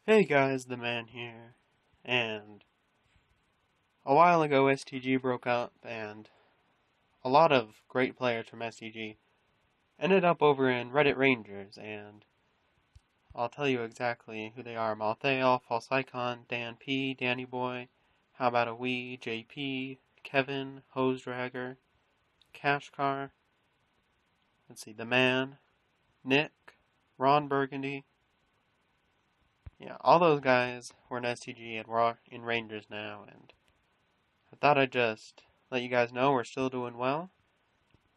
Hey guys, the man here. And a while ago, StG broke up, and a lot of great players from StG ended up over in Reddit Rangers, and I'll tell you exactly who they are. Malthael, False Icon, Dan P, Danny Boy, How About a Wee, JP, Kevin, Hose Dragger, Cashcar, let's see, The Man, Nick, Ron Burgundy. Yeah, all those guys were in STG and we're in Rangers now, and I thought I'd just let you guys know we're still doing well.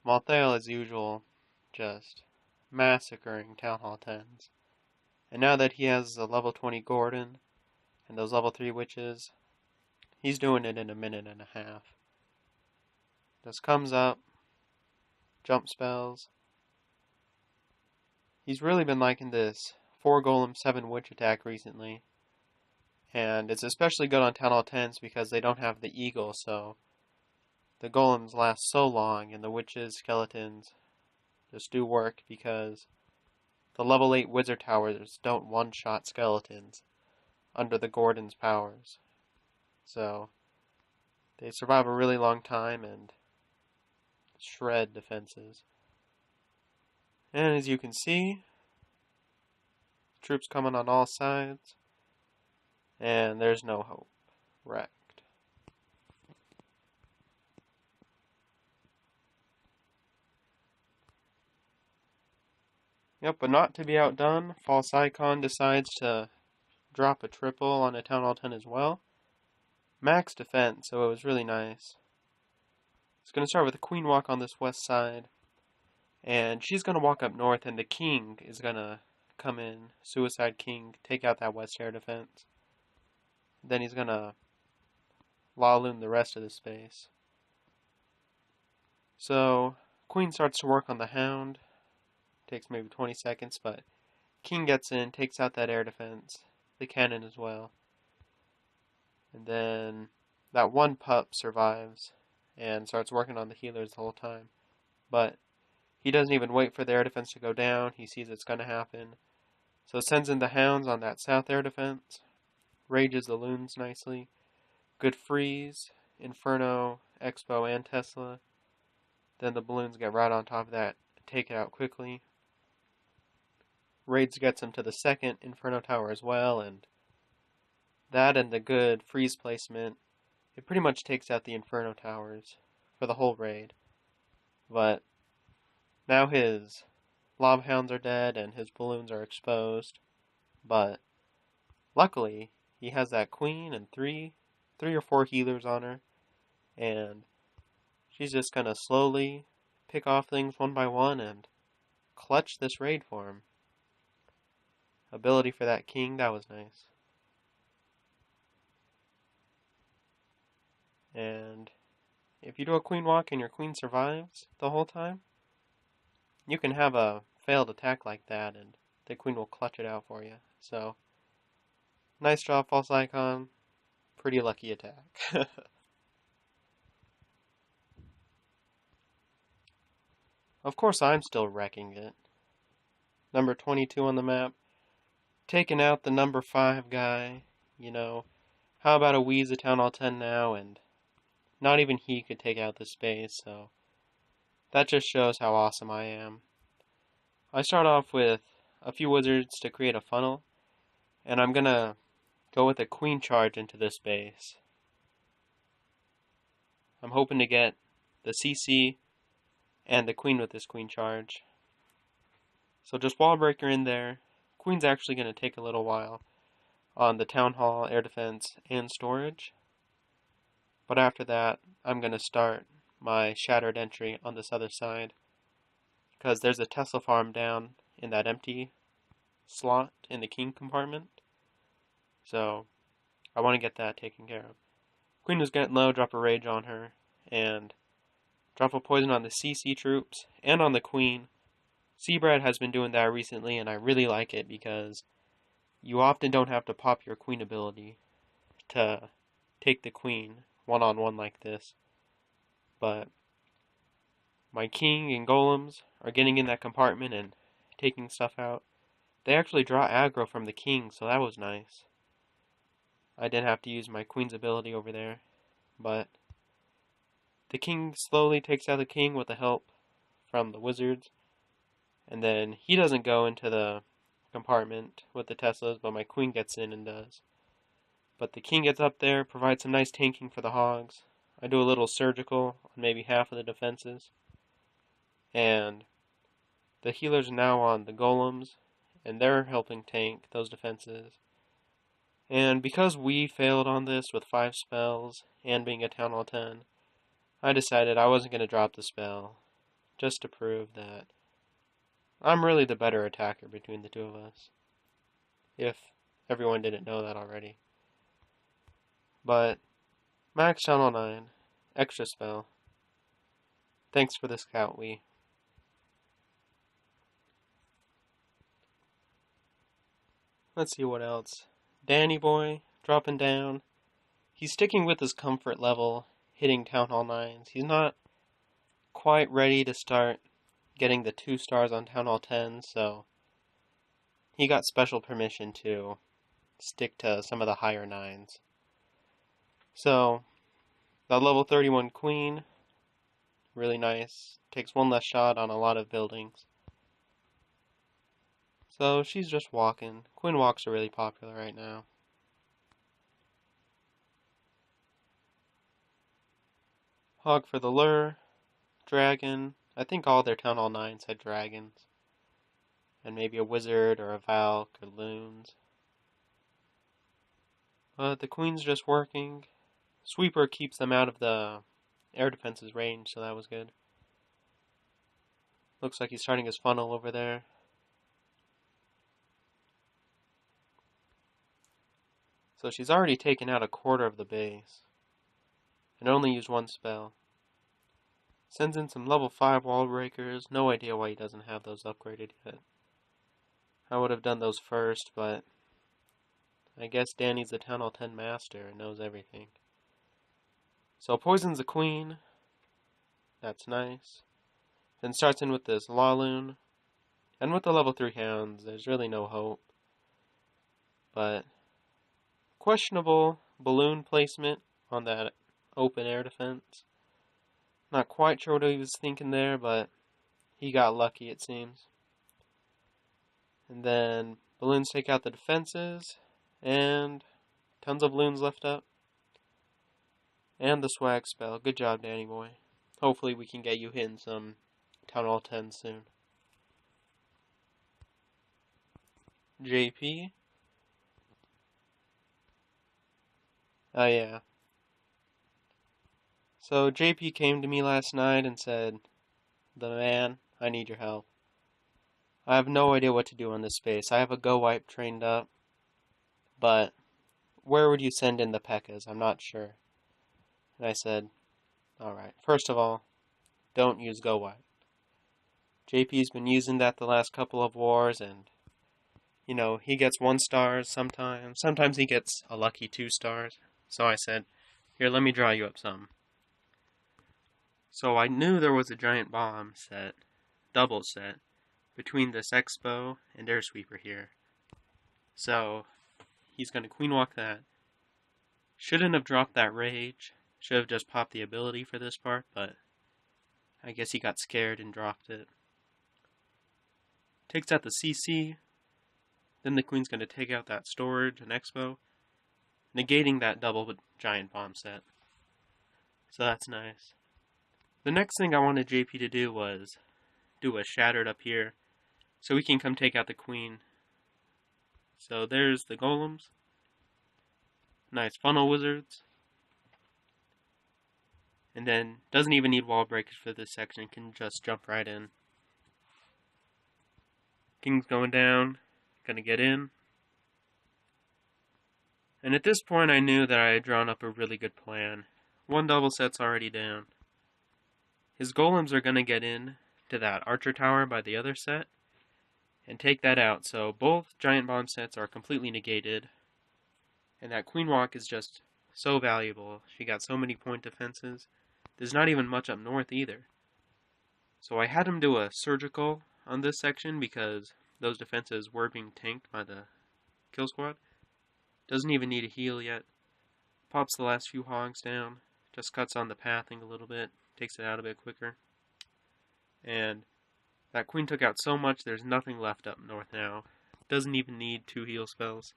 Malthael, as usual, just massacring Town Hall 10s. And now that he has a level 20 Gordon and those level 3 witches, he's doing it in a minute and a half. Just comes up, jump spells. He's really been liking this 4 Golem 7 Witch attack recently. And it's especially good on Town Hall 10s because they don't have the Eagle, so the Golems last so long and the Witches, Skeletons just do work because the level 8 Wizard Towers don't one-shot Skeletons under the Gordon's powers. So they survive a really long time and shred defenses. And as you can see, troops coming on all sides, and there's no hope. Wrecked. Yep, but not to be outdone, False Icon decides to drop a triple on a Town Hall 10 as well. Max defense, so it was really nice. It's going to start with a Queen Walk on this west side, and she's going to walk up north, and the King is going to come in, Suicide King, take out that west air defense. Then he's going to Laloon the rest of the space. So, Queen starts to work on the Hound. Takes maybe 20 seconds, but King gets in, takes out that air defense, the cannon as well. And then that one pup survives and starts working on the healers the whole time. But he doesn't even wait for the air defense to go down. He sees it's going to happen. So sends in the Hounds on that south air defense. Rages the Loons nicely. Good freeze, Inferno, Expo, and Tesla. Then the balloons get right on top of that, take it out quickly. Raids gets him to the second Inferno Tower as well, and that and the good freeze placement, it pretty much takes out the Inferno Towers for the whole raid. But now his Lob Hounds are dead and his balloons are exposed. But luckily, he has that Queen and three or four healers on her, and she's just gonna slowly pick off things one by one and clutch this raid for him. Ability for that King, that was nice. And if you do a Queen Walk and your Queen survives the whole time, you can have a failed attack like that and the Queen will clutch it out for you. So, nice job, False Icon. Pretty lucky attack. Of course, I'm still wrecking it. Number 22 on the map. Taking out the number 5 guy. You know, how about a Wheeze at Town Hall 10 now? And not even he could take out the space, so that just shows how awesome I am. I start off with a few wizards to create a funnel, and I'm gonna go with a Queen charge into this base. I'm hoping to get the CC and the Queen with this Queen charge. So just Wall Breaker in there. Queen's actually going to take a little while on the Town Hall, Air Defense, and Storage. But after that, I'm going to start my Shattered entry on this other side, because there's a Tesla farm down in that empty slot in the King compartment. So I want to get that taken care of. Queen was getting low, drop a Rage on her, and drop a Poison on the CC troops and on the Queen. Seabrad has been doing that recently, and I really like it because you often don't have to pop your Queen ability to take the Queen one-on-one like this. But my King and Golems are getting in that compartment and taking stuff out. They actually draw aggro from the king, so that was nice. I didn't have to use my queen's ability over there, but the king slowly takes out the king with the help from the wizards, and then he doesn't go into the compartment with the Teslas, but my queen gets in and does. But the king gets up there, provides some nice tanking for the hogs. I do a little surgical on maybe half of the defenses, and the healers are now on the golems, and they're helping tank those defenses. And because we failed on this with 5 spells and being a Town Hall 10, I decided I wasn't going to drop the spell, just to prove that I'm really the better attacker between the two of us, if everyone didn't know that already. But Max Town Hall 9, extra spell. Thanks for the scout, Wii. Let's see what else. Danny Boy, dropping down. He's sticking with his comfort level, hitting Town Hall 9s. He's not quite ready to start getting the 2 stars on Town Hall 10s, so he got special permission to stick to some of the higher 9s. So, the level 31 Queen, really nice. Takes 1 less shot on a lot of buildings. So, she's just walking. Queen walks are really popular right now. Hog for the lure. Dragon. I think all their Town Hall 9s had dragons. And maybe a wizard or a Valk or loons. But the queen's just working. Sweeper keeps them out of the air defense's range, so that was good. Looks like he's starting his funnel over there. So she's already taken out a quarter of the base. And only used 1 spell. Sends in some level 5 wall breakers. No idea why he doesn't have those upgraded yet. I would have done those first, but I guess Danny's the Town Hall 10 master and knows everything. So poisons the queen. That's nice. Then starts in with this Laloon. And with the level 3 hounds, there's really no hope. But questionable balloon placement on that open air defense. Not quite sure what he was thinking there, but he got lucky, it seems. And then balloons take out the defenses, and tons of loons left up. And the swag spell. Good job, Danny Boy. Hopefully we can get you hitting some Town Hall 10 soon. JP. Oh yeah. So JP came to me last night and said, "The man, I need your help. I have no idea what to do on this space. I have a Go Wipe trained up, but where would you send in the P.E.K.K.A.s? I'm not sure." And I said, "Alright, first of all, don't use Go Wipe. JP's been using that the last couple of wars, and, you know, he gets 1 stars sometimes. Sometimes he gets a lucky 2 stars. So I said, here, let me draw you up some." So I knew there was a giant bomb set, double set, between this Expo and Air Sweeper here. So he's going to queen walk that. Shouldn't have dropped that rage. Should have just popped the ability for this part, but I guess he got scared and dropped it. Takes out the CC. Then the queen's going to take out that storage and Expo, negating that double giant bomb set. So that's nice. The next thing I wanted JP to do was do a shattered up here, so we can come take out the queen. So there's the golems. Nice funnel wizards. And then doesn't even need wall breakers for this section, can just jump right in. King's going down, gonna get in. And at this point I knew that I had drawn up a really good plan. 1 double set's already down. His golems are gonna get in to that archer tower by the other set and take that out, so both giant bomb sets are completely negated. And that queen walk is just so valuable. She got so many point defenses. There's not even much up north either. So I had him do a surgical on this section because those defenses were being tanked by the kill squad. Doesn't even need a heal yet. Pops the last few hogs down. Just cuts on the pathing a little bit. Takes it out a bit quicker. And that queen took out so much there's nothing left up north now. Doesn't even need 2 heal spells.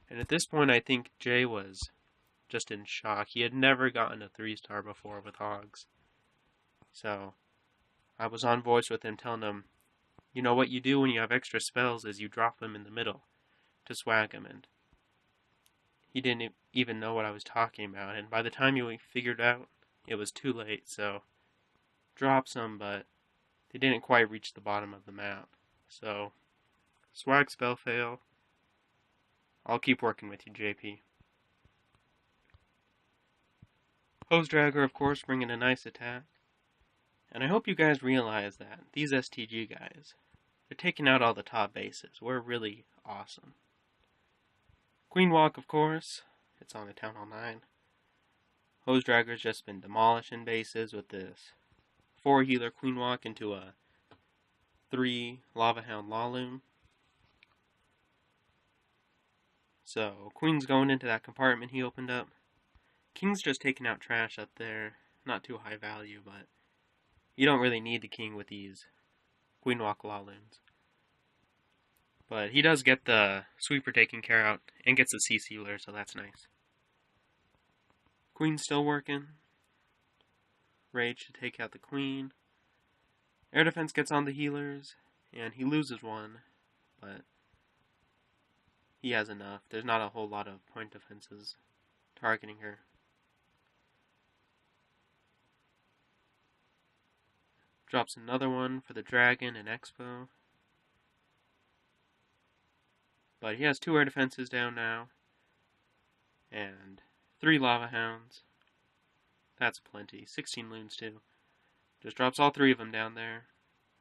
And at this point I think Jay was just in shock. He had never gotten a 3-star before with hogs. So I was on voice with him telling him, you know what you do when you have extra spells is you drop them in the middle to swag them, and he didn't even know what I was talking about, and by the time he figured out, it was too late, so drops them, but they didn't quite reach the bottom of the map. So, swag spell fail. I'll keep working with you, JP. Hose Dragger, of course, bringing a nice attack. And I hope you guys realize that these StG guys, they're taking out all the top bases. We're really awesome. Queen Walk, of course, it's on a Town Hall 9. Hose Dragger's just been demolishing bases with this 4 healer Queen Walk into a 3 Lava Hound Laloon. So, Queen's going into that compartment he opened up. King's just taking out trash up there. Not too high value, but you don't really need the king with these Queen Walk Laloons. But he does get the sweeper taken care out and gets the sea sealer, so that's nice. Queen's still working. Rage to take out the queen. Air defense gets on the healers, and he loses one, but he has enough. There's not a whole lot of point defenses targeting her. Drops another one for the dragon and Expo. But he has 2 air defenses down now. And 3 lava hounds. That's plenty. 16 loons too. Just drops all 3 of them down there.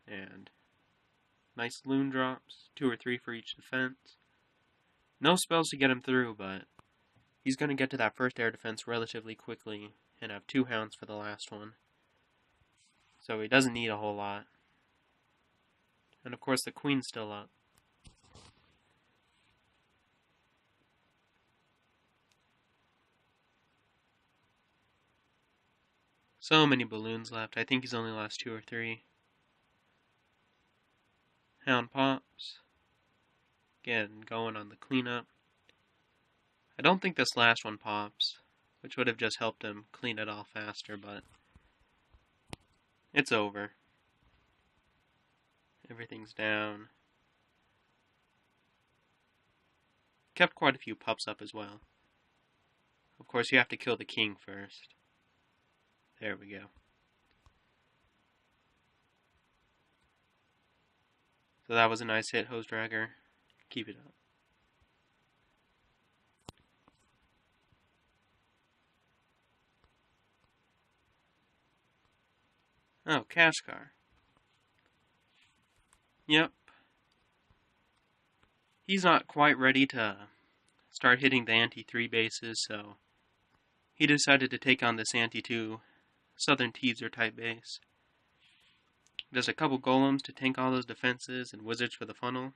And nice loon drops. 2 or 3 for each defense. No spells to get him through, but he's going to get to that first air defense relatively quickly. And have 2 hounds for the last one. So he doesn't need a whole lot. And of course the queen's still up. So many balloons left. I think he's only lost 2 or 3. Hound pops. Again, going on the cleanup. I don't think this last one pops, which would have just helped him clean it all faster, but it's over. Everything's down. Kept quite a few pups up as well. Of course, you have to kill the king first. There we go. So that was a nice hit, Hose Dragger. Keep it up. Oh, Kashkar. Yep. He's not quite ready to start hitting the anti-3 bases, so he decided to take on this anti-2 Southern Teaser type base. Does a couple golems to tank all those defenses and wizards for the funnel.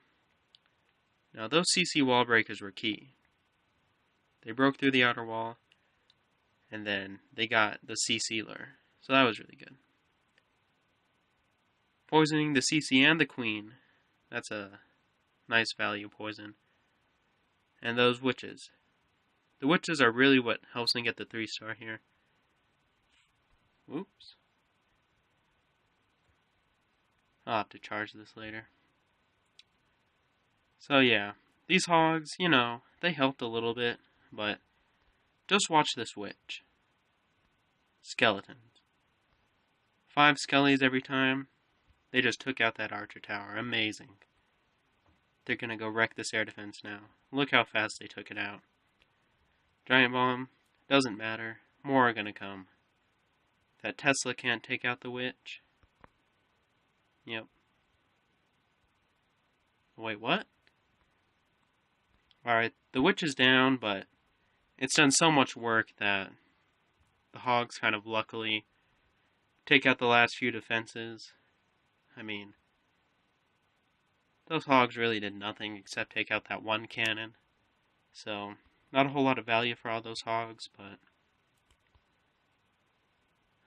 Now those CC wall breakers were key. They broke through the outer wall, and then they got the sea sealer, so that was really good. Poisoning the CC and the queen, that's a nice value poison. And those witches. The witches are really what helps them get the 3-star here. Oops. I'll have to charge this later. So yeah, these hogs, you know, they helped a little bit, but just watch this witch. Skeletons. 5 skellies every time. They just took out that archer tower. Amazing. They're gonna go wreck this air defense now. Look how fast they took it out. Giant bomb. Doesn't matter. More are gonna come. That Tesla can't take out the witch. Yep. Wait, what? Alright, the witch is down, but it's done so much work that the hogs kind of luckily take out the last few defenses. I mean, those hogs really did nothing except take out that one cannon. So, not a whole lot of value for all those hogs, but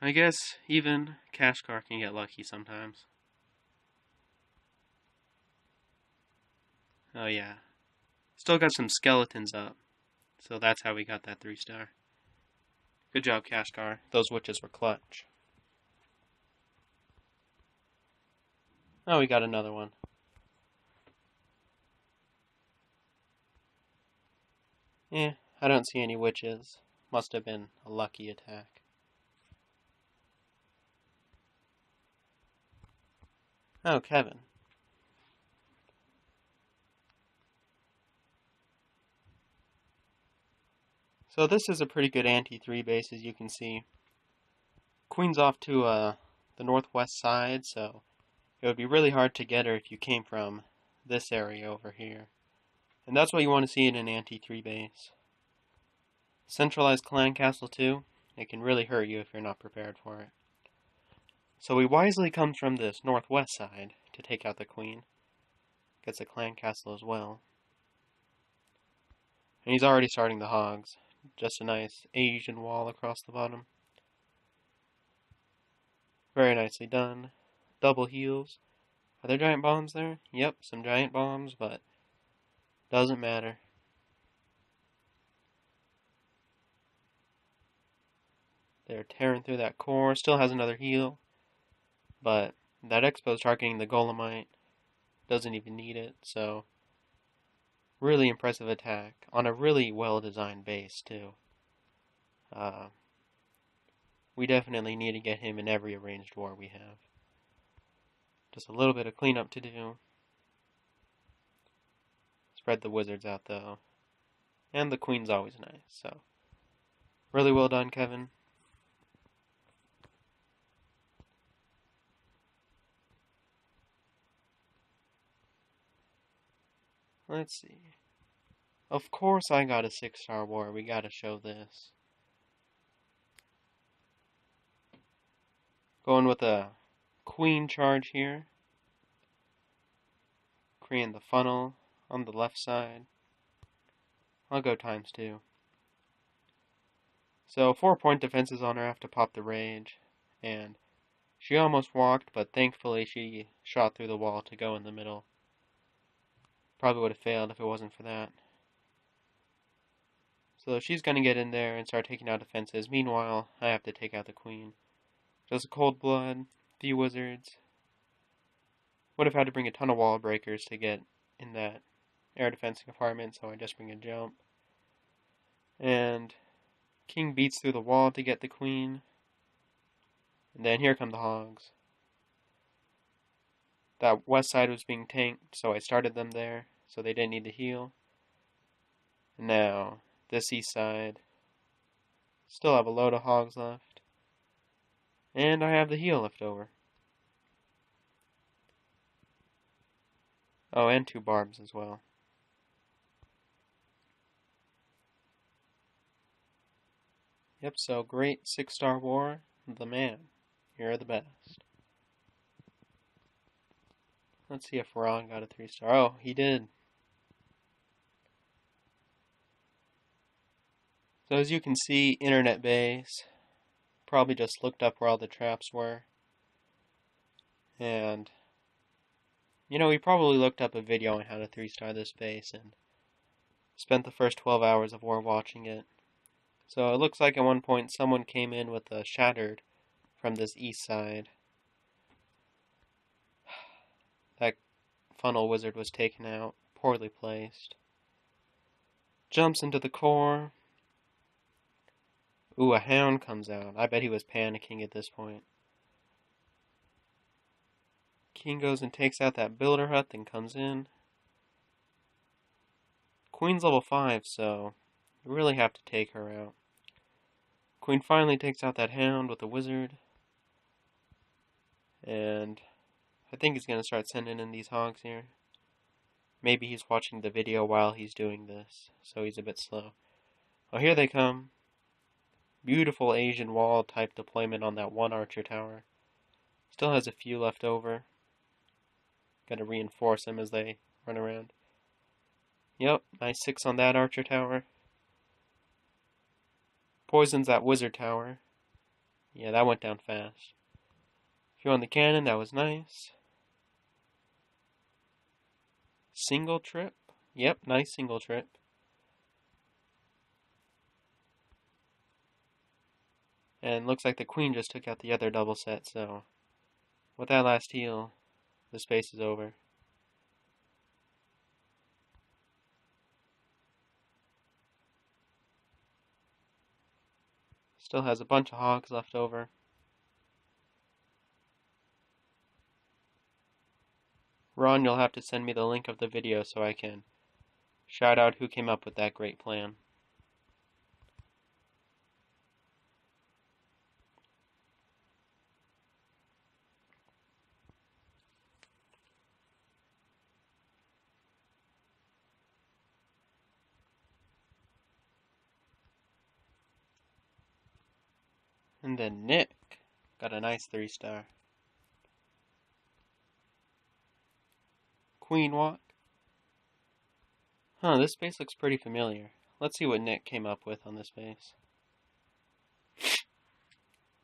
I guess even Kashkar can get lucky sometimes. Oh yeah. Still got some skeletons up, so that's how we got that 3-star. Good job, Kashkar. Those witches were clutch. Oh, we got another one. I don't see any witches. Must have been a lucky attack. Oh, Kevin. So this is a pretty good anti-3 base, as you can see. Queen's off to the northwest side, so it would be really hard to get her if you came from this area over here. And that's what you want to see in an anti-3 base. Centralized clan castle too. It can really hurt you if you're not prepared for it. So he wisely comes from this northwest side to take out the queen. Gets a clan castle as well. And he's already starting the hogs. Just a nice Asian wall across the bottom. Very nicely done. Double heals. Are there giant bombs there? Yep, some giant bombs, but doesn't matter. They're tearing through that core. Still has another heal. But that Expo's targeting the Golemite. Doesn't even need it, so really impressive attack on a really well-designed base, too. We definitely need to get him in every arranged war we have. Just a little bit of cleanup to do. Spread the wizards out, though. And the queen's always nice, so really well done, Kevin. Let's see. Of course I got a 6-star war. We gotta show this. Going with a queen charge here. Creating the funnel on the left side. I'll go ×2. So 4-point defenses on her after pop the rage. And she almost walked, but thankfully she shot through the wall to go in the middle. Probably would have failed if it wasn't for that. So she's going to get in there and start taking out defenses. Meanwhile, I have to take out the queen. Just a cold blood, few wizards. Would have had to bring a ton of wall breakers to get in that air defense compartment, so I just bring a jump. And king beats through the wall to get the queen. And then here come the hogs. That west side was being tanked, so I started them there, so they didn't need to heal. And now, this east side. Still have a load of hogs left. And I have the heal left over. Oh, and 2 barbs as well. Yep, so great 6-star war. The man. You're the best. Let's see if Ron got a 3-star. Oh, he did. So as you can see, internet base. Probably just looked up where all the traps were. And, you know, we probably looked up a video on how to 3-star this base and spent the first 12 hours of war watching it. So it looks like at one point someone came in with a shattered from this east side. That funnel wizard was taken out, poorly placed. Jumps into the core. Ooh, a hound comes out. I bet he was panicking at this point. King goes and takes out that builder hut, then comes in. Queen's level 5, so you really have to take her out. Queen finally takes out that hound with the wizard. And I think he's going to start sending in these hogs here. Maybe he's watching the video while he's doing this, so he's a bit slow. Oh, here they come. Beautiful Asian wall type deployment on that one archer tower. Still has a few left over. Gotta reinforce them as they run around. Yep, nice 6 on that archer tower. Poisons that wizard tower. Yeah, that went down fast. Few on the cannon, that was nice. Single trip. Yep, nice single trip. And looks like the queen just took out the other double set, so with that last heal, the space is over. Still has a bunch of hogs left over. Ron, you'll have to send me the link of the video so I can shout out who came up with that great plan. And then Nick got a nice 3-star. Queen walk. Huh, this base looks pretty familiar. Let's see what Nick came up with on this base.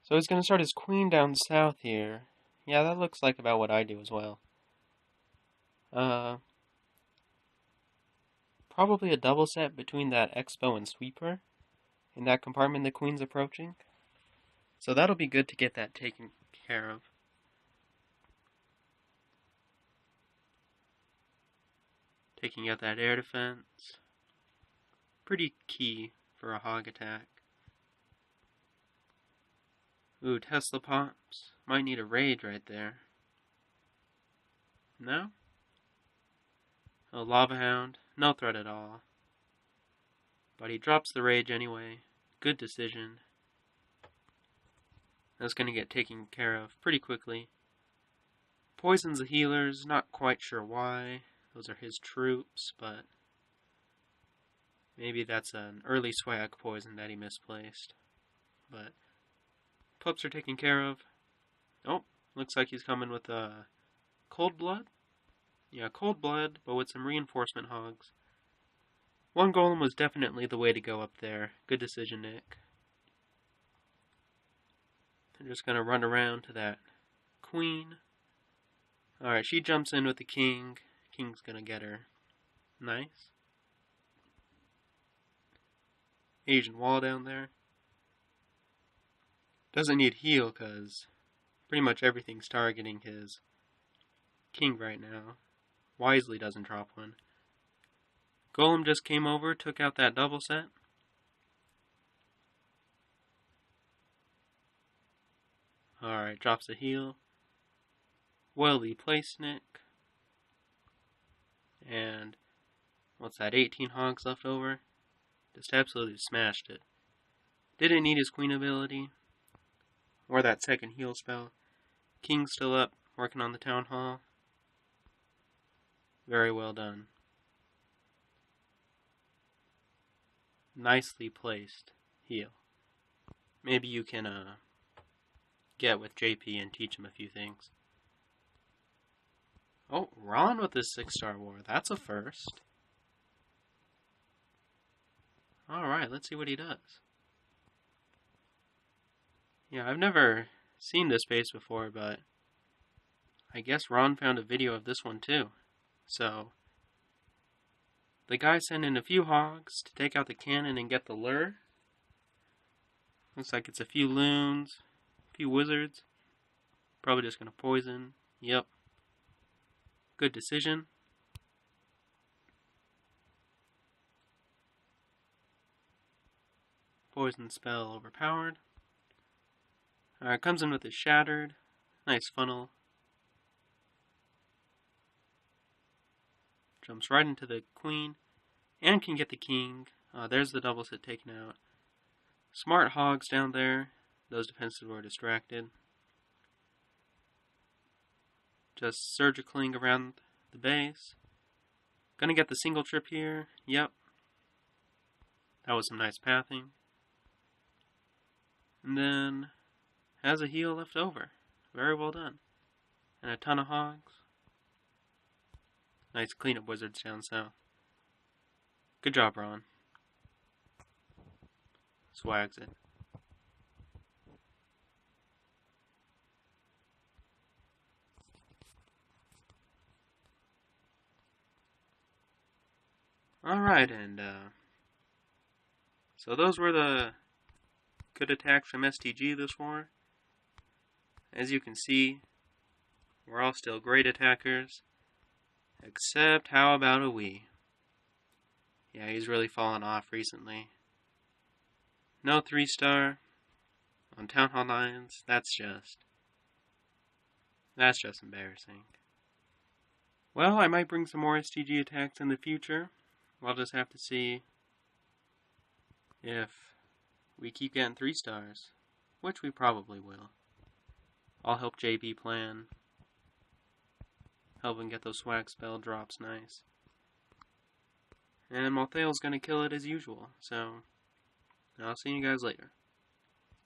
So he's going to start his queen down south here. Yeah, that looks like about what I do as well. Probably a double set between that Expo and Sweeper in that compartment the queen's approaching. So that'll be good to get that taken care of. Taking out that air defense. Pretty key for a hog attack. Ooh, Tesla pops. Might need a rage right there. No? Oh, Lava Hound. No threat at all. But he drops the rage anyway. Good decision. That's going to get taken care of pretty quickly. Poisons the healers. Not quite sure why. Those are his troops, but maybe that's an early swag poison that he misplaced. But pups are taken care of. Oh, looks like he's coming with a Cold Blood. Yeah, Cold Blood, but with some reinforcement hogs. One golem was definitely the way to go up there. Good decision, Nick. I'm just going to run around to that queen. Alright, she jumps in with the king. King's going to get her. Nice. Asian wall down there. Doesn't need heal because pretty much everything's targeting his king right now. Wisely doesn't drop one. Golem just came over, took out that double set. Alright, drops a heal. Well placed, Nick. And what's that, 18 hogs left over? Just absolutely smashed it. Didn't need his queen ability. Or that second heal spell. King's still up, working on the town hall. Very well done. Nicely placed heal. Maybe you can get with JP and teach him a few things. Oh, Ron with his 6-star war. That's a first. Alright, let's see what he does. Yeah, I've never seen this base before, but I guess Ron found a video of this one too. So the guy sent in a few hogs to take out the cannon and get the lure. Looks like it's a few loons, a few wizards. Probably just going to poison. Yep. Good decision. Poison spell overpowered. Alright, comes in with his shattered. Nice funnel. Jumps right into the queen. And can get the king. There's the double set taken out. Smart hogs down there. Those defenses were distracted. Just surgically around the base. Gonna get the single trip here. Yep. That was some nice pathing. And then has a heal left over. Very well done. And a ton of hogs. Nice cleanup wizards down south. Good job, Ron. Swags it. Alright, and so those were the good attacks from StG this war. As you can see, we're all still great attackers. Except, how about a Wii? Yeah, he's really fallen off recently. No 3-star on Town Hall 9s. That's just embarrassing. Well, I might bring some more StG attacks in the future. We'll just have to see if we keep getting 3-stars, which we probably will. I'll help JB plan. Help him get those swag spell drops nice. And Malthael's gonna kill it as usual, so I'll see you guys later.